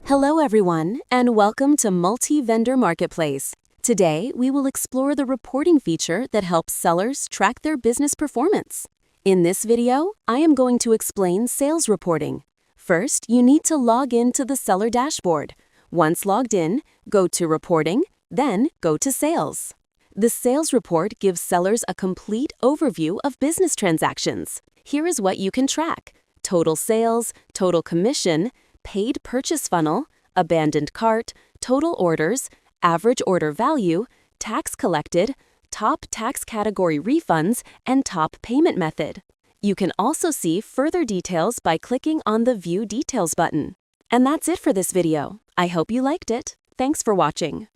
Hello everyone, and welcome to Multivendor Marketplace. Today, we will explore the reporting feature that helps sellers track their business performance. In this video, I am going to explain sales reporting. First, you need to log in to the seller dashboard. Once logged in, go to Reporting, then go to Sales. The sales report gives sellers a complete overview of business transactions. Here is what you can track: total sales, total commission, paid purchase funnel, abandoned cart, total orders, average order value, tax collected, top tax category refunds, and top payment method. You can also see further details by clicking on the View Details button. And that's it for this video. I hope you liked it. Thanks for watching.